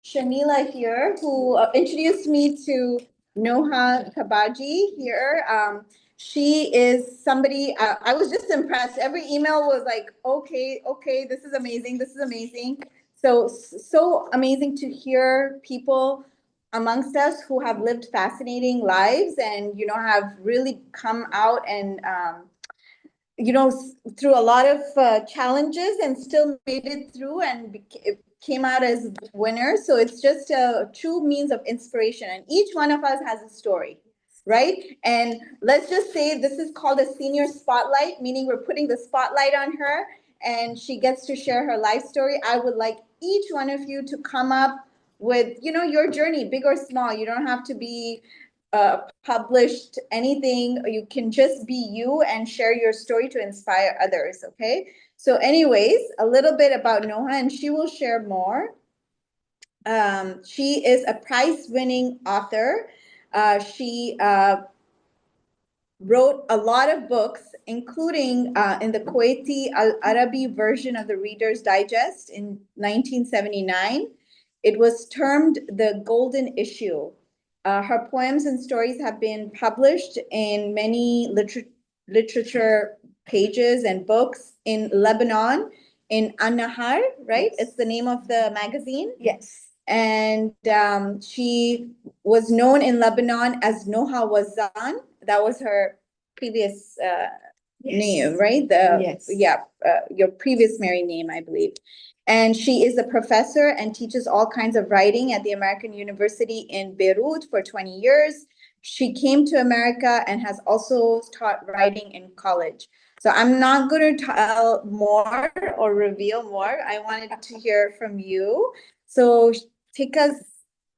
Shamila here, who introduced me to Noha Kabaji here. She is somebody, I was just impressed. Every email was like, okay, okay, this is amazing, this is amazing. So amazing to hear people amongst us who have lived fascinating lives and, have really come out and, through a lot of challenges and still made it through and came out as winners. So it's just a true means of inspiration. And each one of us has a story, right? And let's just say this is called a senior spotlight, meaning we're putting the spotlight on her and she gets to share her life story. I would like each one of you to come up with, your journey, big or small. You don't have to be published anything. You can just be you and share your story to inspire others. Okay. So, anyways, a little bit about Noha, and she will share more. She is a prize-winning author. She wrote a lot of books, including in the Kuwaiti Al Arabi version of the Reader's Digest in 1979. It was termed the Golden Issue. Her poems and stories have been published in many literature pages and books in Lebanon, in An-Nahar, right? It's the name of the magazine. Yes. And she was known in Lebanon as Noha Wazan. That was her previous name, right? Yes. Your previous married name, I believe. And she is a professor and teaches all kinds of writing at the American University in Beirut for 20 years. She came to America and has also taught writing in college. So I'm not going to tell more or reveal more. I wanted to hear from you. So take us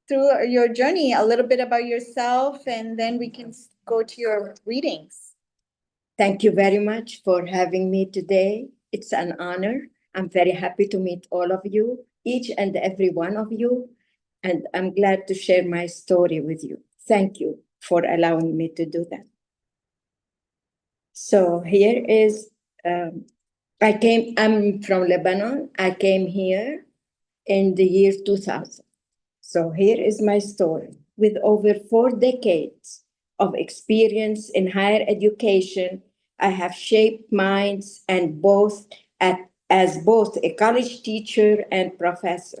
through your journey, a little bit about yourself, and then we can go to your readings. Thank you very much for having me today. It's an honor. I'm very happy to meet all of you, each and every one of you, and I'm glad to share my story with you. Thank you for allowing me to do that. So here is, I'm from Lebanon. I came here in the year 2000. So here is my story. With over 4 decades of experience in higher education, I have shaped minds and as both a college teacher and professor.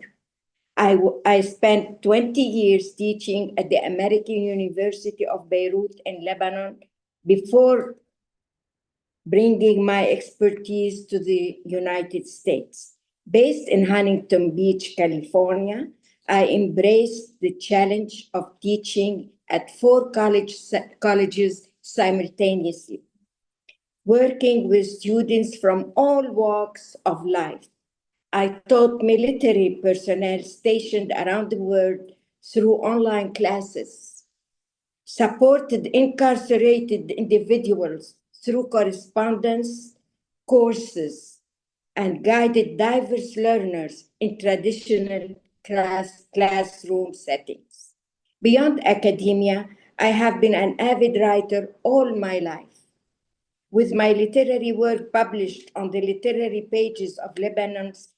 I spent 20 years teaching at the American University of Beirut in Lebanon before bringing my expertise to the United States. Based in Huntington Beach, California, I embraced the challenge of teaching at four colleges simultaneously, working with students from all walks of life. I taught military personnel stationed around the world through online classes, supported incarcerated individuals through correspondence courses, and guided diverse learners in traditional classroom settings. Beyond academia, I have been an avid writer all my life, with my literary work published on the literary pages of Lebanon's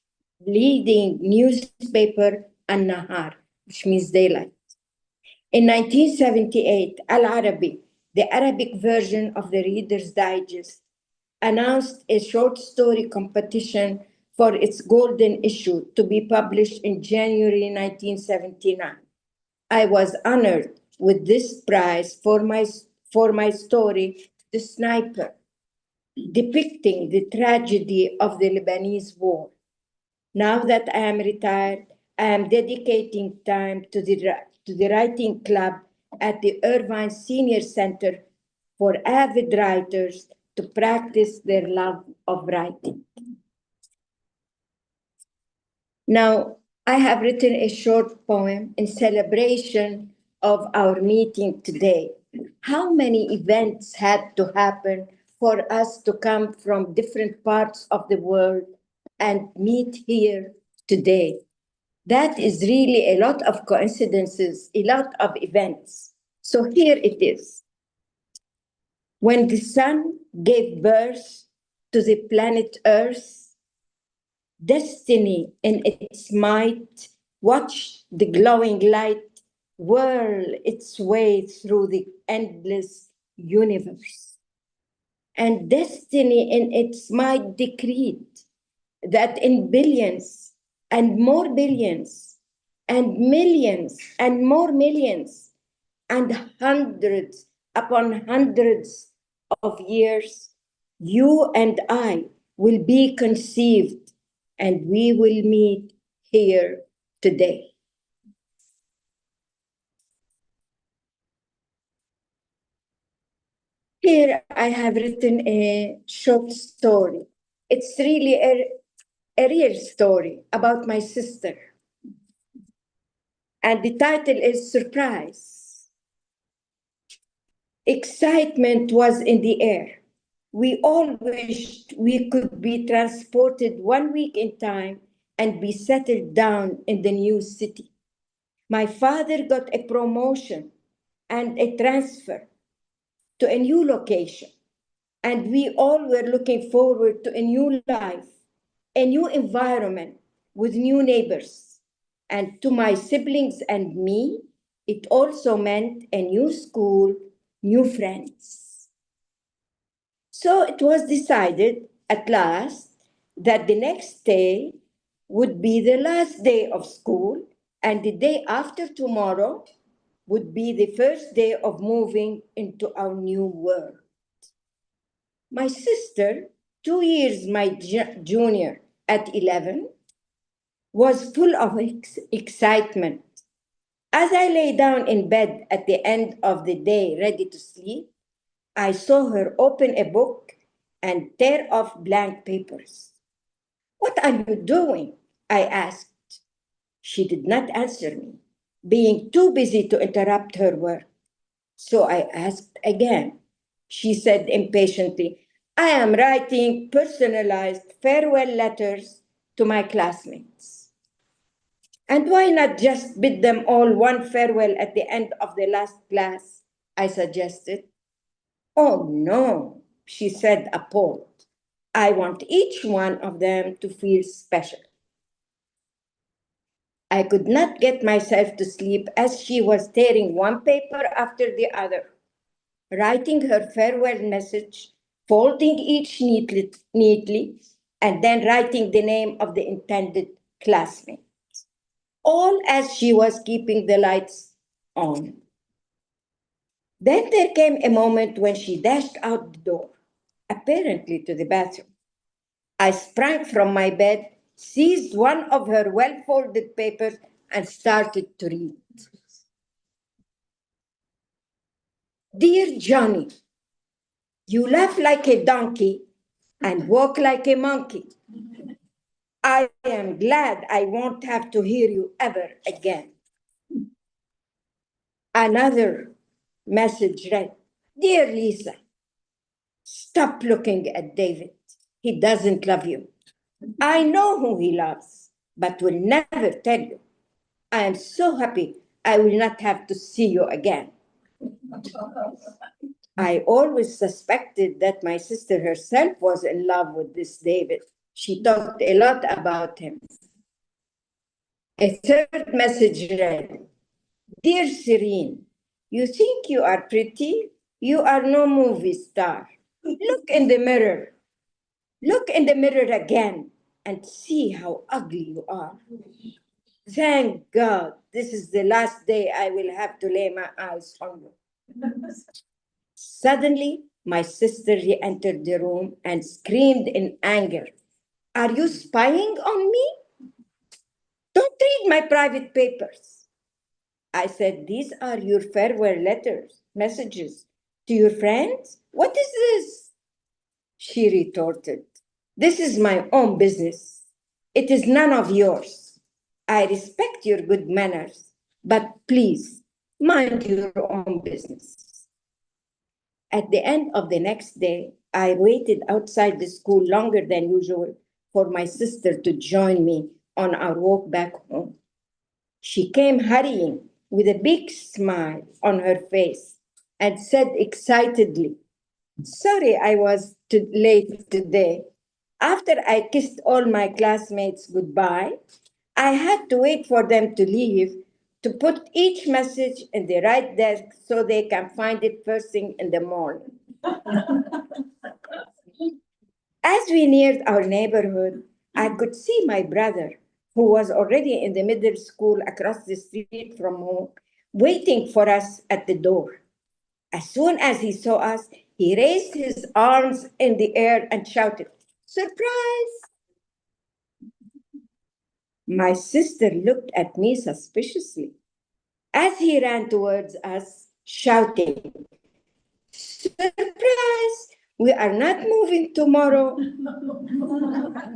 leading newspaper, An-Nahar, which means daylight. In 1978, Al Arabi, the Arabic version of the Reader's Digest, announced a short story competition for its golden issue to be published in January 1979. I was honored with this prize for my story, The Sniper, depicting the tragedy of the Lebanese war. Now that I am retired, I am dedicating time to the writing club at the Irvine Senior Center for avid writers to practice their love of writing. Now, I have written a short poem in celebration of our meeting today. How many events had to happen for us to come from different parts of the world and meet here today? That is really a lot of coincidences, a lot of events. So here it is. When the sun gave birth to the planet Earth, destiny in its might Watch the glowing light whirl its way through the endless universe. And destiny in its might decreed that in billions and more billions and millions and more millions and hundreds upon hundreds of years, you and I will be conceived and we will meet here today. Here I have written a short story. It's really a real story about my sister. And the title is Surprise. Excitement was in the air. We all wished we could be transported 1 week in time and be settled down in the new city. My father got a promotion and a transfer to a new location, and we all were looking forward to a new life, a new environment with new neighbors. And to my siblings and me, it also meant a new school, new friends. So it was decided at last that the next day would be the last day of school, and the day after tomorrow would be the first day of moving into our new world. My sister, 2 years my junior at 11, was full of excitement. As I lay down in bed at the end of the day, ready to sleep, I saw her open a book and tear off blank papers. "What are you doing?" I asked. She did not answer me, being too busy to interrupt her work. So I asked again. She said impatiently, "I am writing personalized farewell letters to my classmates." "And why not just bid them all one farewell at the end of the last class?" I suggested. "Oh no," she said, appalled. "I want each one of them to feel special." I could not get myself to sleep as she was tearing one paper after the other, writing her farewell message, folding each neatly, and then writing the name of the intended classmate, all as she was keeping the lights on. Then there came a moment when she dashed out the door, apparently to the bathroom. I sprang from my bed, seized one of her well folded papers, and started to read. "Dear Johnny, you laugh like a donkey and walk like a monkey. I am glad I won't have to hear you ever again." Another message read, "Dear Lisa, stop looking at David. He doesn't love you. I know who he loves, but will never tell you. I am so happy I will not have to see you again." I always suspected that my sister herself was in love with this David. She talked a lot about him. A third message read, "Dear Serene, you think you are pretty? You are no movie star. Look in the mirror. Look in the mirror again and see how ugly you are. Thank God this is the last day I will have to lay my eyes on you." Suddenly, my sister re entered the room and screamed in anger, "Are you spying on me? Don't read my private papers." I said, "These are your farewell letters, messages to your friends. What is this?" She retorted, "This is my own business. It is none of yours. I respect your good manners, but please mind your own business." At the end of the next day, I waited outside the school longer than usual for my sister to join me on our walk back home. She came hurrying with a big smile on her face and said excitedly, "Sorry I was too late today. After I kissed all my classmates goodbye, I had to wait for them to leave to put each message in the right desk so they can find it first thing in the morning. As we neared our neighborhood, I could see my brother, who was already in the middle school across the street from home, waiting for us at the door. As soon as he saw us, he raised his arms in the air and shouted, "Surprise!" My sister looked at me suspiciously as he ran towards us, shouting, "Surprise! We are not moving tomorrow.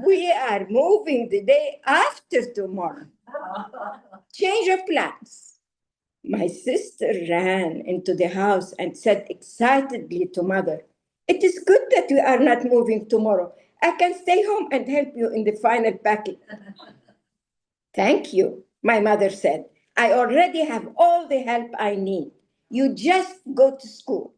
We are moving the day after tomorrow. Change of plans." My sister ran into the house and said excitedly to mother, "It is good that we are not moving tomorrow. I can stay home and help you in the final packing." "Thank you," my mother said. "I already have all the help I need. You just go to school."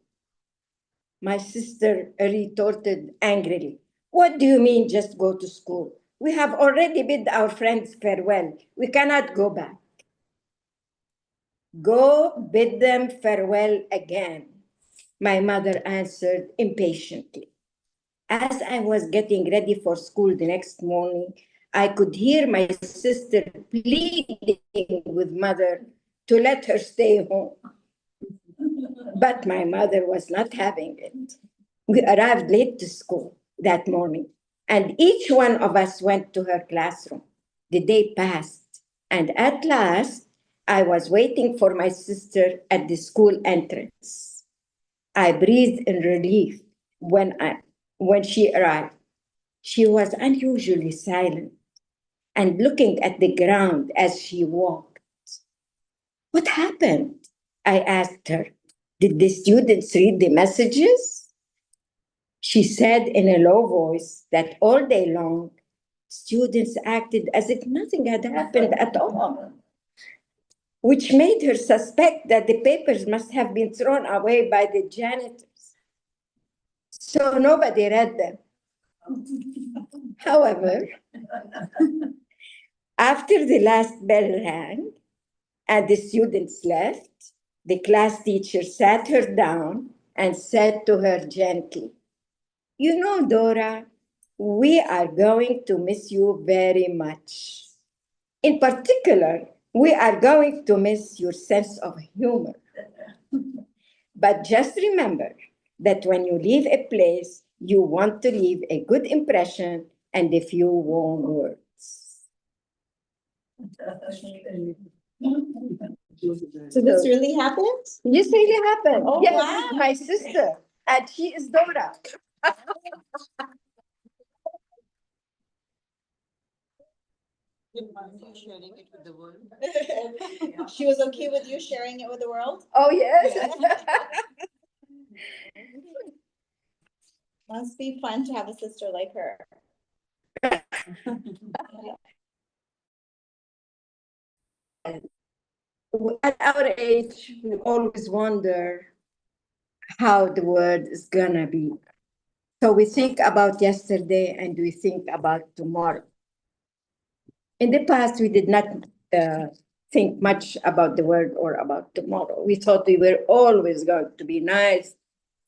My sister retorted angrily, "What do you mean, just go to school? We have already bid our friends farewell. We cannot go back." "Go bid them farewell again," my mother answered impatiently. As I was getting ready for school the next morning, I could hear my sister pleading with mother to let her stay home. But my mother was not having it. We arrived late to school that morning, and each one of us went to her classroom. The day passed, and at last, I was waiting for my sister at the school entrance. I breathed in relief when she arrived. She was unusually silent and looking at the ground as she walked. "What happened?" I asked her. "Did the students read the messages?" She said in a low voice that all day long, students acted as if nothing had happened at all, which made her suspect that the papers must have been thrown away by the janitors. So nobody read them. However, after the last bell rang and the students left, the class teacher sat her down and said to her gently, "You know, Dora, we are going to miss you very much. In particular, we are going to miss your sense of humor. But just remember that when you leave a place, you want to leave a good impression and a few warm words." So this really happened? This really happened. Oh, Yes, wow. my sister, and she is Dora. She was okay with you sharing it with the world? Oh, yes. Must be fun to have a sister like her. At our age, we always wonder how the world is gonna be. So we think about yesterday and we think about tomorrow. In the past, we did not think much about the world or about tomorrow. We thought we were always going to be nice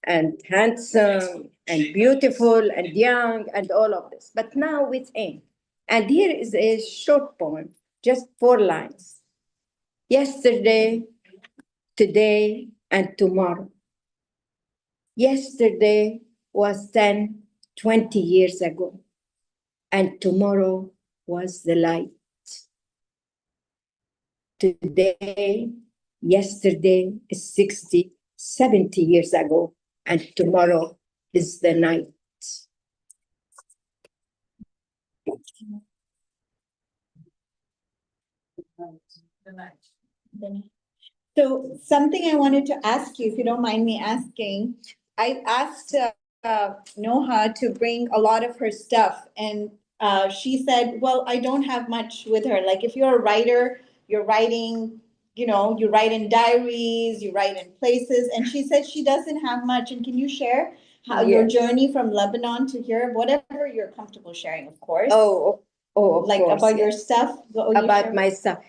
and handsome and beautiful and young and all of this. But now we think. And here is a short poem, just 4 lines. Yesterday, today, and tomorrow. Yesterday was 10, 20 years ago, and tomorrow was the light. Today, yesterday is 60, 70 years ago, and tomorrow is the night. So something I wanted to ask you, if you don't mind me asking, I asked Noha to bring a lot of her stuff, and she said, "Well, I don't have much with her. Like, if you're a writer, you're writing, you write in diaries, you write in places." And she said she doesn't have much. And can you share how your Yes. journey from Lebanon to here, whatever you're comfortable sharing, of course? Oh, Oh, of Like course, about your yes. stuff? What you About share? my stuff.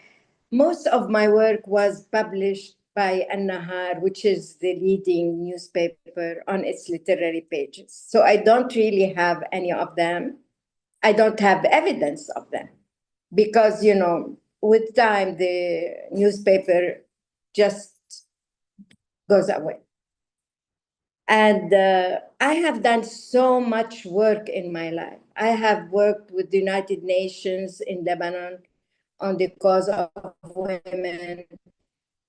Most of my work was published by An-Nahar, which is the leading newspaper, on its literary pages. So I don't really have any of them. I don't have evidence of them because, with time, the newspaper just goes away. And I have done so much work in my life. I have worked with the United Nations in Lebanon on the cause of women.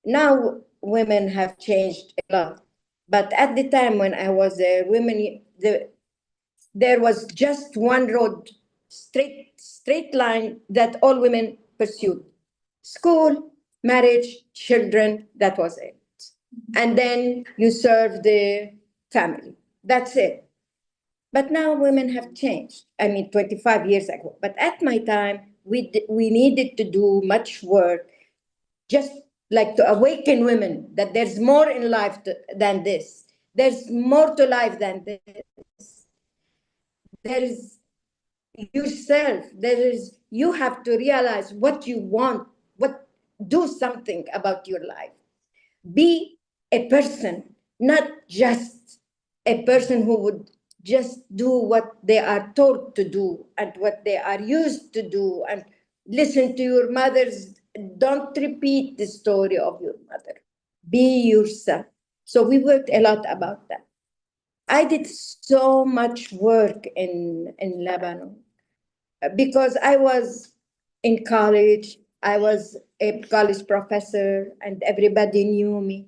Now, women have changed a lot. But at the time when I was there, there was just one road, straight line that all women pursued: school, marriage, children. That was it. And then you serve the family. That's it. But now women have changed. I mean, 25 years ago. But at my time, we needed to do much work, just like to awaken women that there's more in life than this. There's more to life than this. There is yourself. You have to realize what you want, do something about your life. Be a person, not just a person who would just do what they are told to do and what they are used to do and listen to your mothers. Don't repeat the story of your mother. Be yourself. So we worked a lot about that. I did so much work in Lebanon because I was in college. I was a college professor and everybody knew me.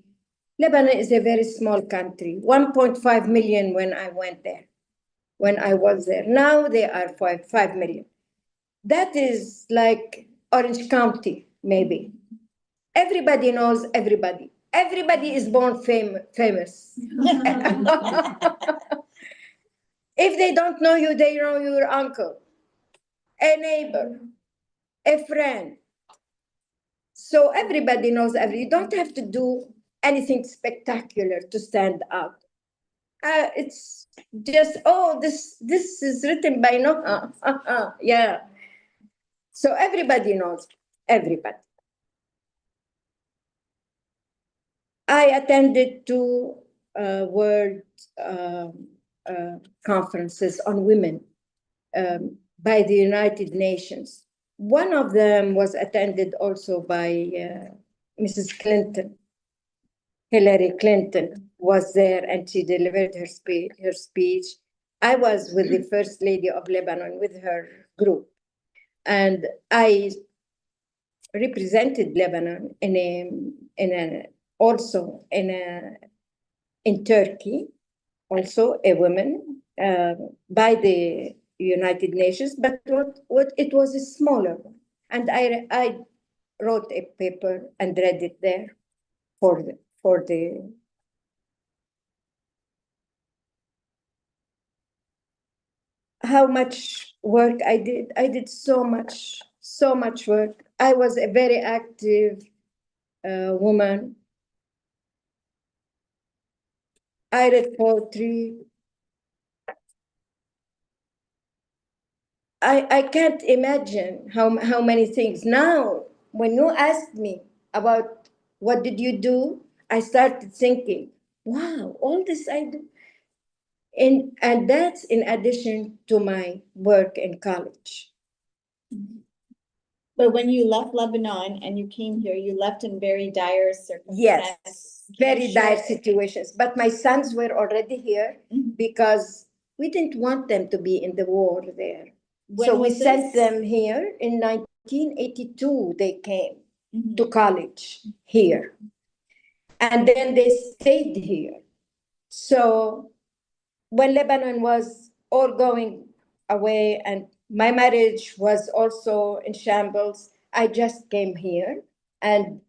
Lebanon is a very small country, 1.5 million when I went there, when I was there. Now they are 5 million. That is like Orange County, maybe. Everybody knows everybody. Everybody is born famous. If they don't know you, they know your uncle, a neighbor, a friend. So everybody knows you don't have to do anything spectacular to stand out. It's just, oh, this is written by Noha. Yeah. So everybody knows everybody. I attended two world conferences on women by the United Nations. One of them was attended also by Mrs. Clinton. Hillary Clinton was there and she delivered her speech. I was with the First Lady of Lebanon with her group. And I represented Lebanon also in Turkey, also a woman by the United Nations, but what it was a smaller one. And I wrote a paper and read it there for the how much work I did. I did so much work. I was a very active woman. I read poetry. I can't imagine how many things. Now, when you asked me about what did you do, I started thinking, wow, all this I do. And that's in addition to my work in college. But when you left Lebanon and you came here, you left in very dire circumstances. Yes, very dire situations. But my sons were already here because we didn't want them to be in the war there. So we sent them here in 1982. They came to college here. And then they stayed here. So when Lebanon was all going away and my marriage was also in shambles, I just came here and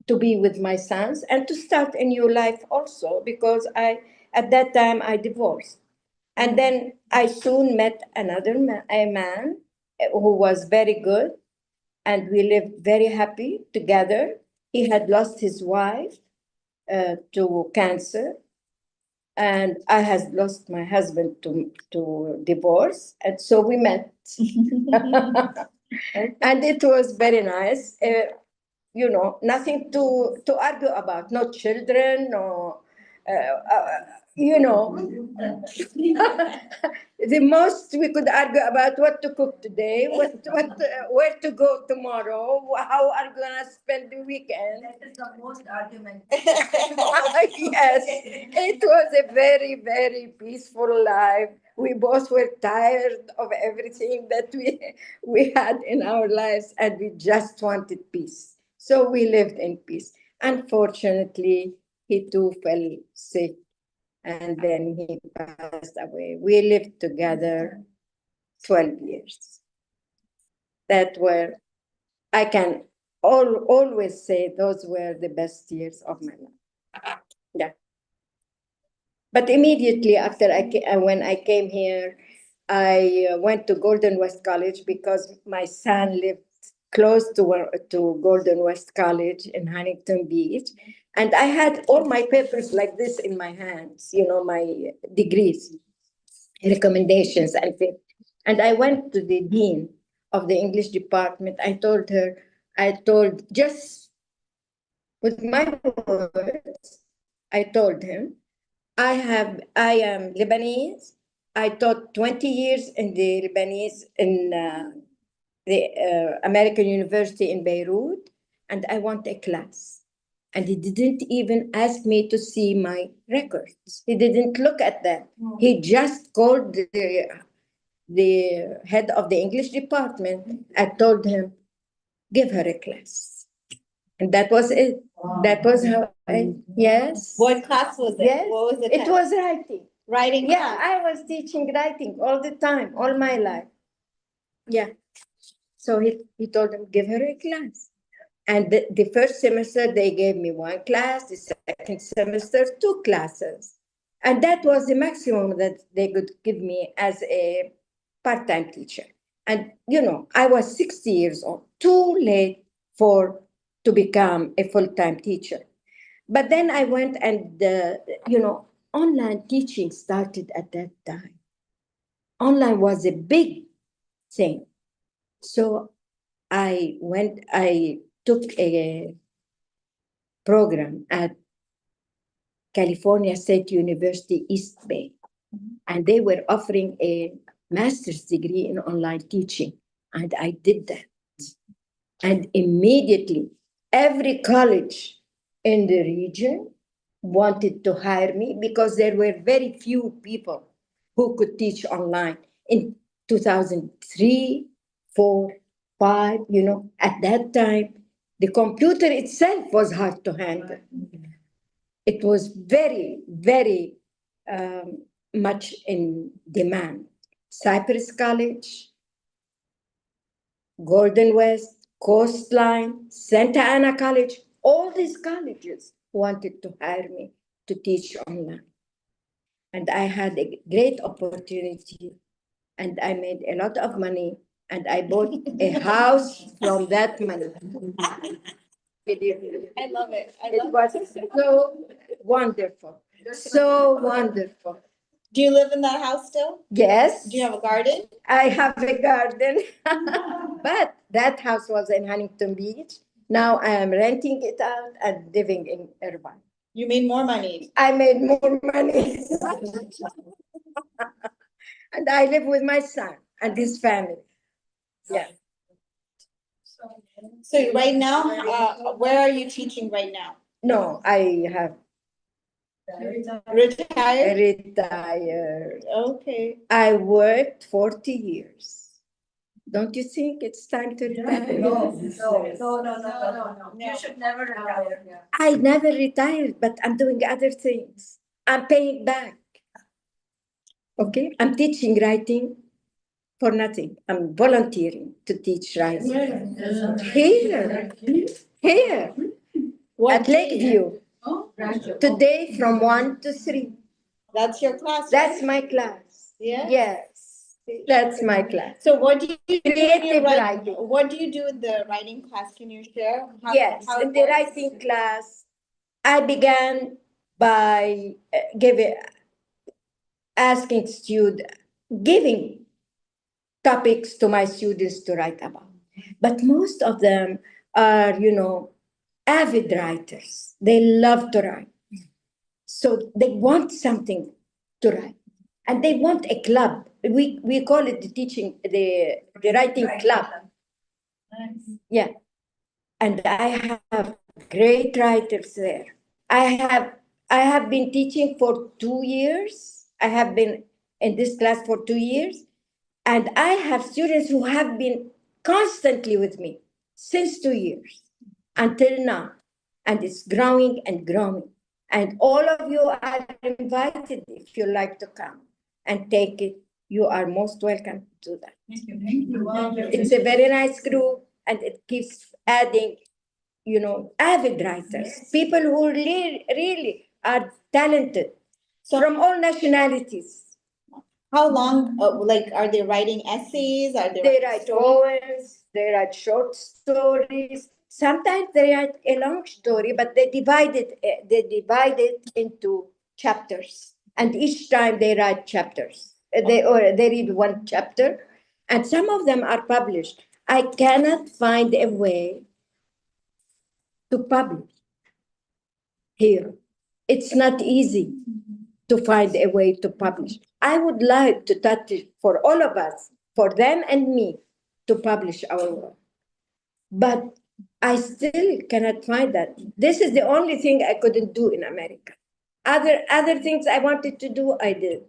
to be with my sons and to start a new life also because at that time I divorced. And then I soon met a man who was very good and we lived very happy together. He had lost his wife to cancer and I had lost my husband to divorce, and so we met. And it was very nice. Nothing to argue about, no children, no, you know. The most we could argue about what to cook today, where to go tomorrow, how are we gonna spend the weekend. That is the most argument. Yes, it was a very, very peaceful life. We both were tired of everything that we had in our lives, and we just wanted peace. So we lived in peace. Unfortunately, he too fell sick, and then he passed away. We lived together 12 years. That were, I can always say those were the best years of my life. Yeah. But immediately after when I came here, I went to Golden West College because my son lived close to Golden West College in Huntington Beach. And I had all my papers like this in my hands, my degrees, recommendations, and I went to the dean of the English department. I told just with my words, I told him, I am Lebanese. I taught 20 years in the Lebanese in the American University in Beirut, and I want a class. And he didn't even ask me to see my records. He didn't look at them. He just called the head of the English department. I told him, give her a class. And that was it. That was how yes. What class was it? Yes. What was the It test? was writing. Writing Yeah, class. I was teaching writing all the time, all my life. Yeah. So he told him, give her a class. And the first semester, they gave me one class, the second semester, two classes. And that was the maximum that they could give me as a part-time teacher. And, I was 60 years old, too late to become a full-time teacher. But then I went and, online teaching started at that time. Online was a big thing. So I took a program at California State University, East Bay, and they were offering a master's degree in online teaching. And I did that. And immediately, every college in the region wanted to hire me because there were very few people who could teach online in 2003, 4, 5. At that time, the computer itself was hard to handle. It was very, very much in demand. Cypress College, Golden West, Coastline, Santa Ana College, all these colleges wanted to hire me to teach online. And I had a great opportunity, and I made a lot of money, and I bought a house from that money. I love it. It was so wonderful, so wonderful. Do you live in that house still? Yes. Do you have a garden? I have a garden, but that house was in Huntington Beach. Now I am renting it out and living in Irvine. You made more money. I made more money. And I live with my son and his family. Yeah. So right now, where are you teaching right now? No, I have Retired? retired. Okay. I worked 40 years. Don't you think it's time to retire? No. You should never retire. I never retired, but I'm doing other things. I'm paying back. Okay? I'm teaching writing for nothing. I'm volunteering to teach writing. Here, at Lakeview. Today from 1 to 3. That's your class, That's right? my class. Yeah? Yes, that's my class. So what do you do in Creative your writing. What do you do in the writing class? Can you share? Yes, how in it the works? writing class, I began by giving. asking students, giving topics to my students to write about. But most of them are, avid writers. They love to write. So they want something to write. And they want a club. We call it the writing club. Nice. Yeah. And I have great writers there. I have been teaching for 2 years. I have been in this class for 2 years. And I have students who have been constantly with me since 2 years until now. And it's growing and growing. And all of you are invited if you like to come and take it. You are most welcome to do that. Thank you. Thank you. Wow. It's a very nice group and it keeps adding, avid writers, people who really are talented from all nationalities. How long, are they writing essays? Are they They writing write stories? poems, they write short stories. Sometimes they write a long story, but they divide it into chapters. And each time they write chapters. They read one chapter, and some of them are published. I cannot find a way to publish here. It's not easy to find a way to publish. I would like to touch it for all of us, for them and me, to publish our work. But I still cannot find that. This is the only thing I couldn't do in America. Other things I wanted to do, I did.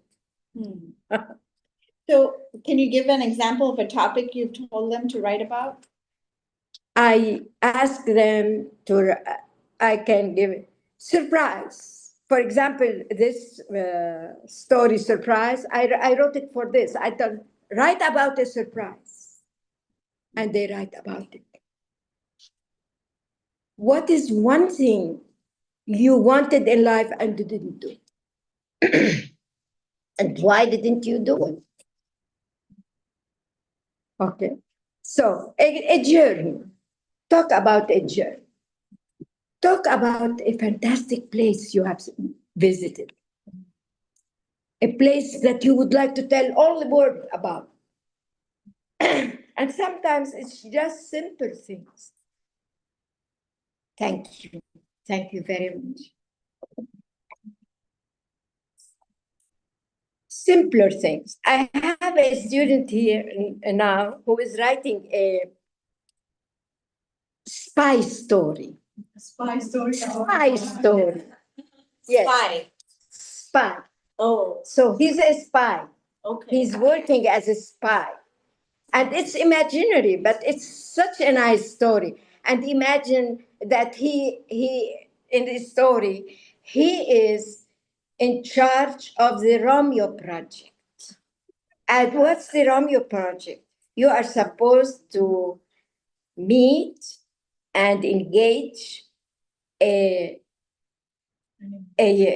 So can you give an example of a topic you've told them to write about? I ask them to, I can give surprise. For example, this story, Surprise, I wrote it for this. I thought, write about a surprise. And they write about it. What is one thing you wanted in life and you didn't do? And why didn't you do it? Okay. So, a journey. Talk about a journey. Talk about a fantastic place you have visited. A place that you would like to tell all the world about. And sometimes it's just simple things. Thank you. Thank you very much. Simpler things. I have a student here now who is writing a spy story. Spy story. Spy story. Yes. Spy. Spy. Oh, So he's a spy. okay. He's working as a spy. And it's imaginary, but it's such a nice story. And imagine that he in this story, he is in charge of the Romeo Project. And what's the Romeo Project? You are supposed to meet and engage a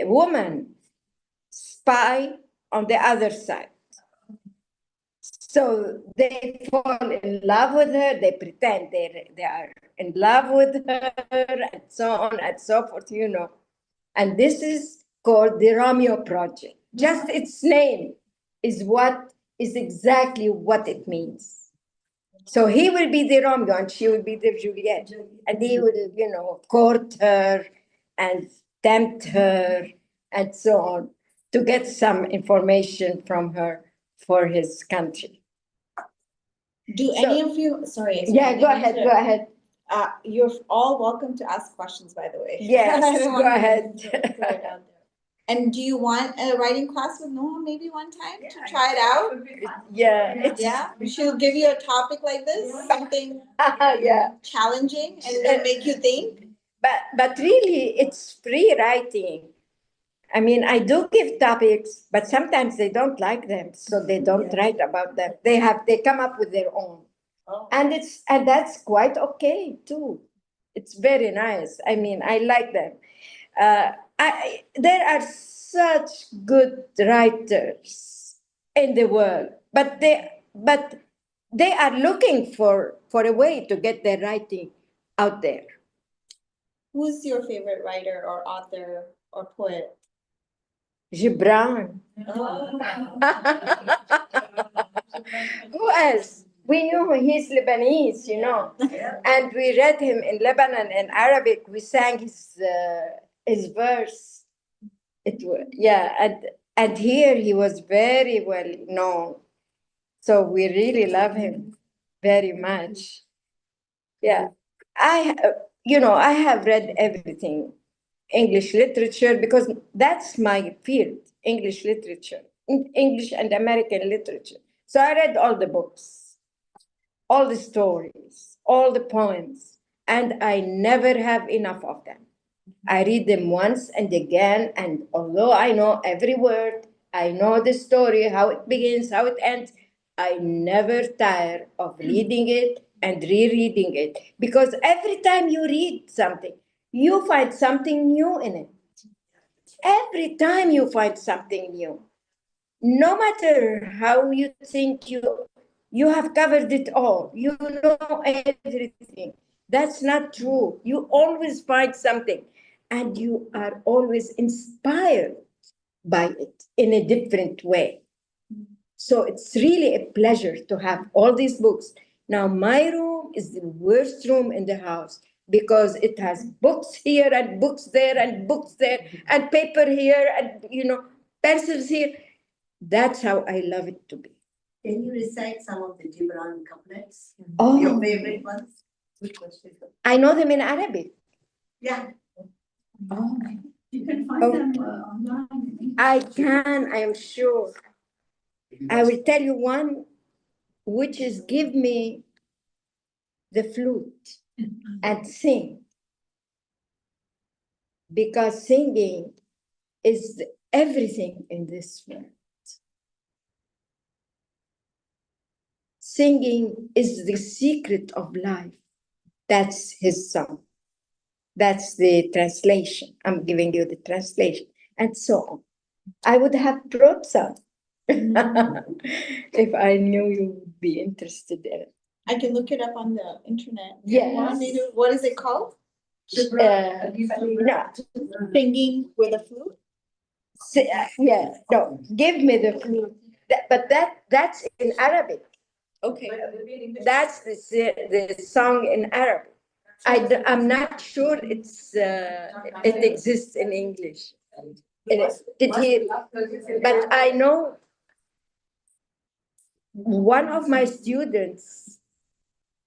woman spy on the other side. So they fall in love with her, they pretend they are in love with her, and so on and so forth, And this is called the Romeo Project. Just its name is exactly what it means. So he will be the Romeo and she will be the Juliet. And he will, court her and tempt her and so on to get some information from her for his country. Do any of you, sorry. Yeah, go ahead. You're all welcome to ask questions, by the way. Yes, I don't go want to ahead. throw it out there. And do you want a writing class with Noha maybe one time to try it out? Yeah. Yeah, she'll give you a topic like this, something Yeah. challenging, and it'll make you think. But really, it's free writing. I mean, I do give topics, but sometimes they don't like them, so they don't write about them. They come up with their own. Oh. And that's quite okay too. It's very nice. I mean, I like them. There are such good writers in the world, but they are looking for a way to get their writing out there. Who's your favorite writer or author or poet? Gibran. Who else? We knew he's Lebanese, and we read him in Lebanon in Arabic. We sang his verse. And here he was very well known. So we really love him very much. Yeah, I have read everything, English literature, because that's my field, English literature, English and American literature. So I read all the books, all the stories, all the poems, and I never have enough of them. I read them once and again, and although I know every word, I know the story, how it begins, how it ends, I never tire of reading it and rereading it. Because every time you read something, you find something new in it. Every time you find something new. No matter how you think you have covered it all, you know everything. That's not true. You always find something, and you are always inspired by it in a different way. So it's really a pleasure to have all these books. Now, my room is the worst room in the house because it has books here and books there and books there and paper here and, pencils here. That's how I love it to be. Can you recite some of the Gibran couplets? Oh, Your favorite ones? Which ones? I know them in Arabic. Yeah. Oh, You can find them online. I can, I am sure. I will tell you one, which is give me the flute and sing. Because singing is everything in this world. Singing is the secret of life. That's his song. That's the translation. I'm giving you the translation. And so on. I would have brought some if I knew you would be interested in it. I can look it up on the internet. Yes. Want me to- What is it called? No. Singing with a flute? No, give me the flute. But that's in Arabic. Okay. That's the song in Arabic. I'm not sure it exists in English. But I know one of my students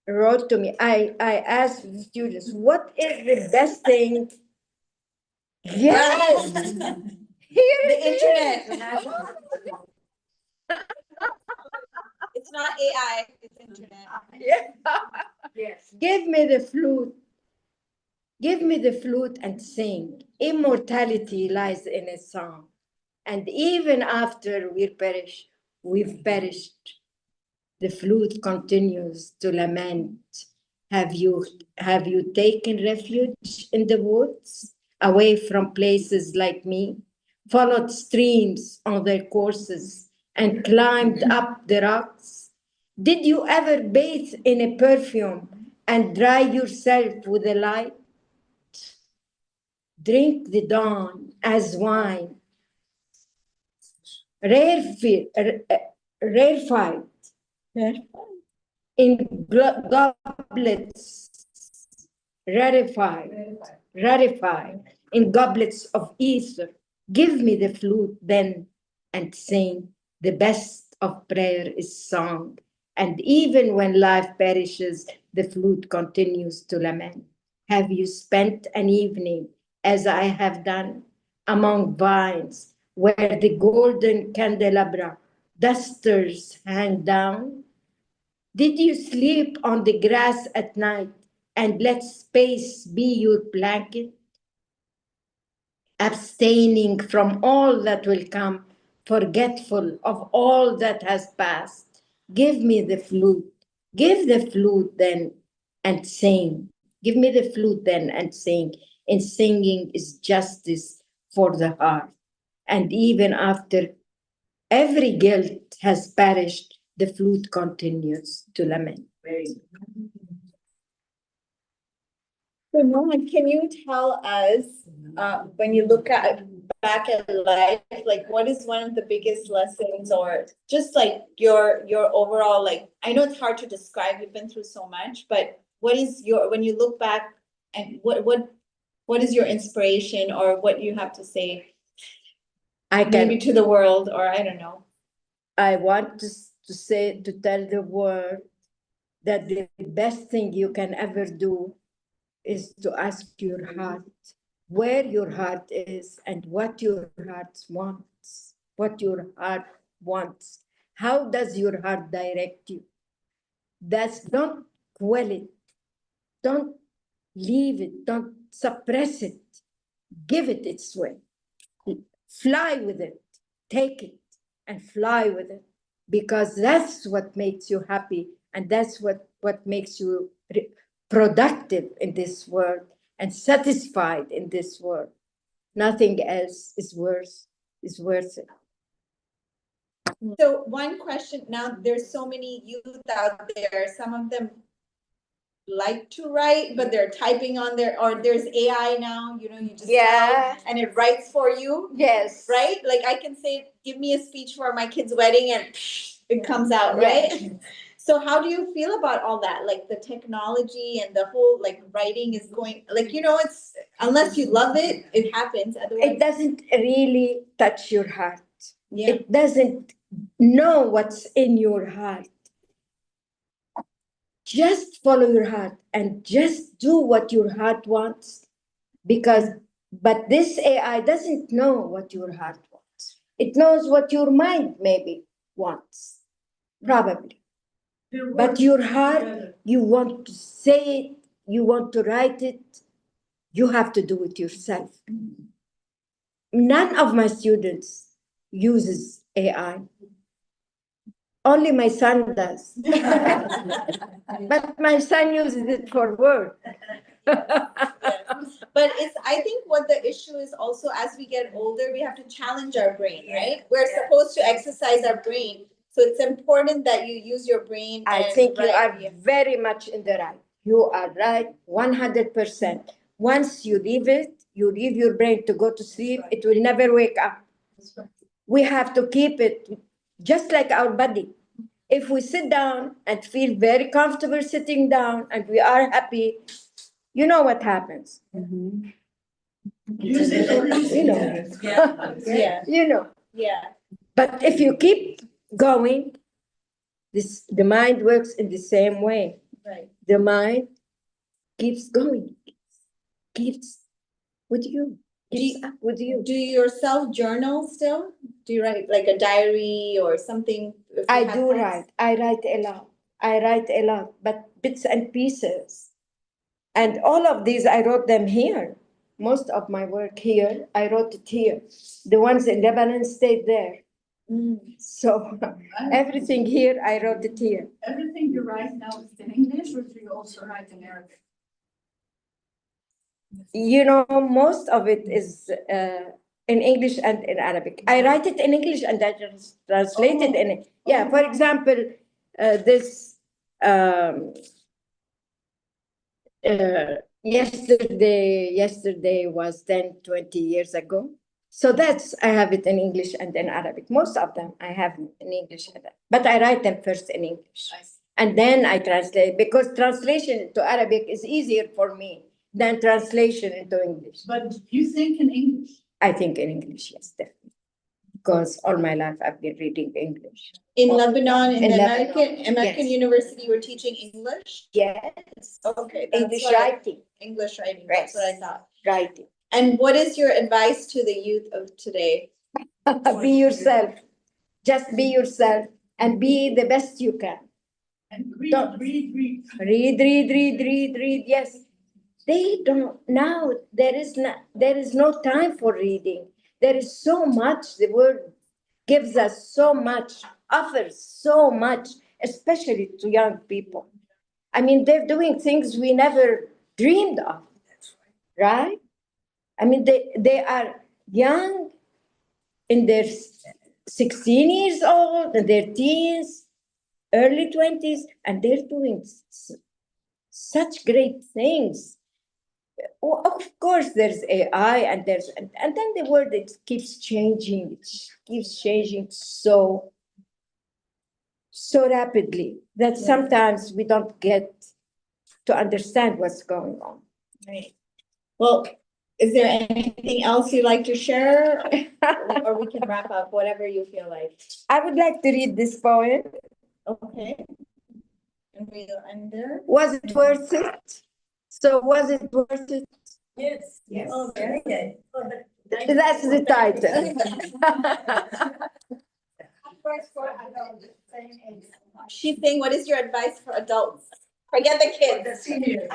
wrote to me. I asked the students, what is the best thing? Yes, here The it is. internet. It's not AI, it's internet. Yeah. Yes. Give me the flute. Give me the flute and sing. Immortality lies in a song. And even after we've perished, the flute continues to lament. Have you taken refuge in the woods, away from places like me, followed streams on their courses, and climbed up the rocks? Did you ever bathe in a perfume and dry yourself with a light? Drink the dawn as wine, rarefied in goblets, rarefied in goblets of ether. Give me the flute then and sing. The best of prayer is song. And even when life perishes, the flute continues to lament. Have you spent an evening, as I have done, among vines where the golden candelabra dusters hang down? Did you sleep on the grass at night and let space be your blanket? Abstaining from all that will come, forgetful of all that has passed. Give me the flute. Give the flute then and sing. Give me the flute then and sing. And singing is justice for the heart. And even after every guilt has perished, the flute continues to lament. So Mohan, can you tell us, when you look back at life, like what is one of the biggest lessons or just like your overall, like, I know it's hard to describe, you've been through so much, but what is when you look back and what is your inspiration or what you have to say I maybe can. to the world or I don't know. I want to tell the world that the best thing you can ever do is to ask your heart where your heart is and what your heart wants. What your heart wants. How does your heart direct you? Don't quell it. Don't leave it. Don't suppress it. Give it its way. Fly with it. Take it and fly with it. Because that's what makes you happy. And that's what makes you productive in this world and satisfied in this world. Nothing else is worth it. So one question, now there's so many youth out there, some of them like to write, but they're typing on or there's AI now, you just Yeah. tell and it writes for you, Yes. right? Like I can say, give me a speech for my kid's wedding and it comes out, right? Yes. So how do you feel about all that? Like the technology and the whole like writing is going, like, it's, unless you love it, it happens. Otherwise, It doesn't really touch your heart. yeah. It doesn't know what's in your heart. Just follow your heart and just do what your heart wants. But this AI doesn't know what your heart wants. It knows what your mind maybe wants, probably. But your heart, you want to say it, you want to write it, you have to do it yourself. None of my students uses AI. Only my son does. But my son uses it for work. But I think what the issue is also, as we get older, we have to challenge our brain, right? We're supposed to exercise our brain. So it's important that you use your brain. I think you are very much in the right. You are right, 100%. Once you leave your brain to go to sleep, it will never wake up. We have to keep it just like our body. If we sit down and feel very comfortable sitting down and we are happy, you know what happens. Use it or lose You know. it. Yeah. Yeah. You know. Yeah. But if you keep going, the mind works in the same way. Right. The mind keeps going, keeps with you, keeps up with you. Do you yourself journal still? Do you write like a diary or something? I do write. I write a lot. But bits and pieces. And all of these, I wrote them here. Most of my work here, I wrote it here. The ones in Lebanon stayed there. So everything here, I wrote it here. Everything you write now is in English, or do you also write in Arabic? Most of it is in English and in Arabic. I write it in English and I just translate it in it. Yeah, for example, this yesterday was 10, 20 years ago. So I have it in English and in Arabic. Most of them I have in English, but I write them first in English. And then I translate, because translation into Arabic is easier for me than translation into English. But you think in English? I think in English, yes, definitely. Because all my life I've been reading English. In Lebanon, in the Lebanon, American yes. University, you were teaching English? Yes. Okay. That's English what writing. English writing, that's what I thought. Writing. And what is your advice to the youth of today? Be yourself. Just be yourself and be the best you can. And read, Don't- read. Read. Yes. They don't now. There is no time for reading. There is so much. The world gives us so much, offers so much, especially to young people. I mean, they're doing things we never dreamed of, right? I mean, they are young, in their 16 years old, in their teens, early 20s, and they're doing such great things. Well, of course, there's AI, and then the world, it keeps changing. It keeps changing so rapidly that sometimes we don't get to understand what's going on. Right. Well, is there anything else you'd like to share? Or we can wrap up, whatever you feel like. I would like to read this poem. Okay. And we'll end there. Was it worth it? So was it worth it? Yes. Yes. Oh, very good. Oh, That's the title. Advice for adults, same age. She's saying, what is your advice for adults? Forget the The kids. senior.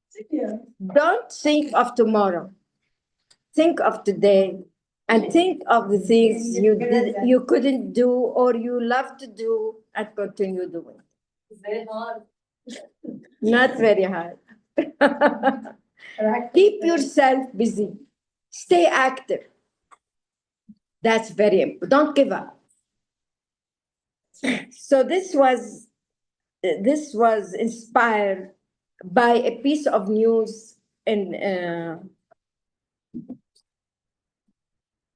Senior. Don't think of tomorrow. Think of today, and think of the things you couldn't do or you love to do, and continue doing. It's very hard. Not very hard. Keep yourself busy. Stay active. That's very important. Don't give up. So this was inspired by a piece of news in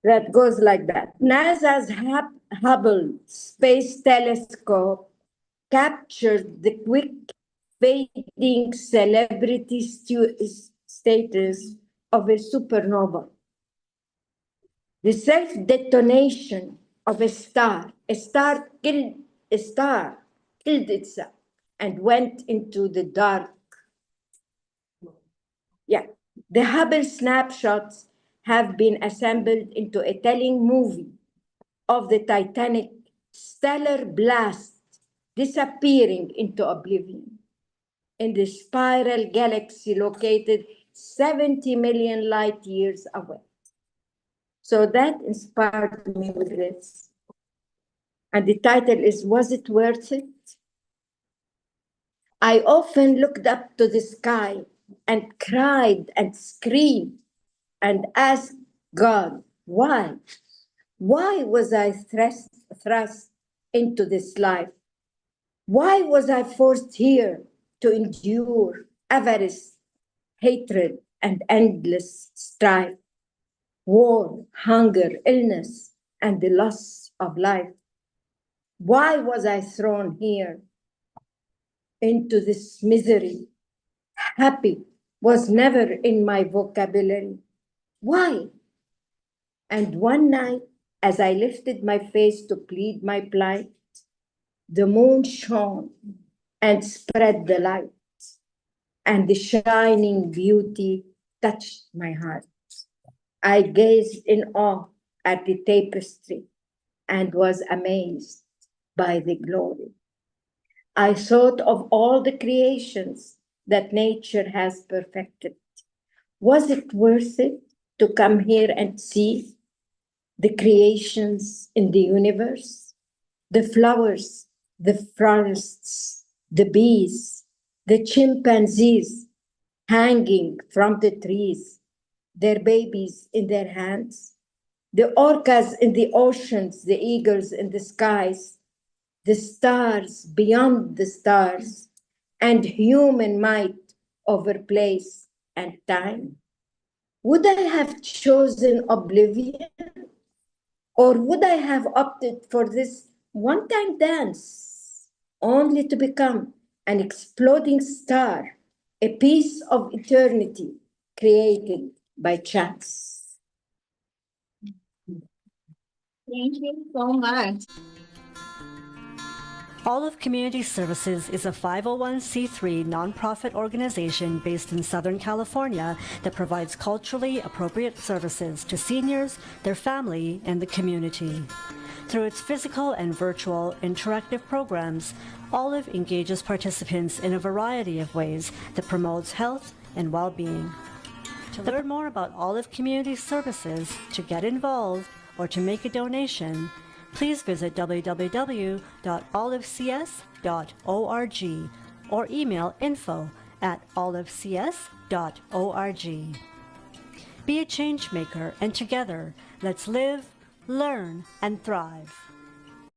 that goes like that. NASA's Hubble Space Telescope captured the quick fading celebrity status of a supernova. The self-detonation of a star killed itself and went into the dark. Yeah, the Hubble snapshots have been assembled into a telling movie of the Titanic stellar blast disappearing into oblivion in the spiral galaxy located 70 million light years away. So that inspired me with this. And the title is, Was It Worth It? I often looked up to the sky and cried and screamed and asked God, why? Why was I thrust into this life? Why was I forced here to endure avarice, hatred, and endless strife, war, hunger, illness, and the loss of life? Why was I thrown here into this misery? Happy was never in my vocabulary. Why? And one night, as I lifted my face to plead my plight, the moon shone and spread the light, and the shining beauty touched my heart. I gazed in awe at the tapestry and was amazed by the glory. I thought of all the creations that nature has perfected. Was it worth it to come here and see the creations in the universe? The flowers, the forests, the bees, the chimpanzees hanging from the trees, their babies in their hands, the orcas in the oceans, the eagles in the skies, the stars beyond the stars, and human might over place and time? Would I have chosen oblivion, or would I have opted for this one-time dance, only to become an exploding star, a piece of eternity created by chance? Thank you so much. Olive Community Services is a 501c3 nonprofit organization based in Southern California that provides culturally appropriate services to seniors, their family, and the community. Through its physical and virtual interactive programs, Olive engages participants in a variety of ways that promotes health and well-being. To learn more about Olive Community Services, to get involved, or to make a donation, please visit www.olivecs.org or email info@olivecs.org. Be a change maker, and together, let's live, learn, and thrive.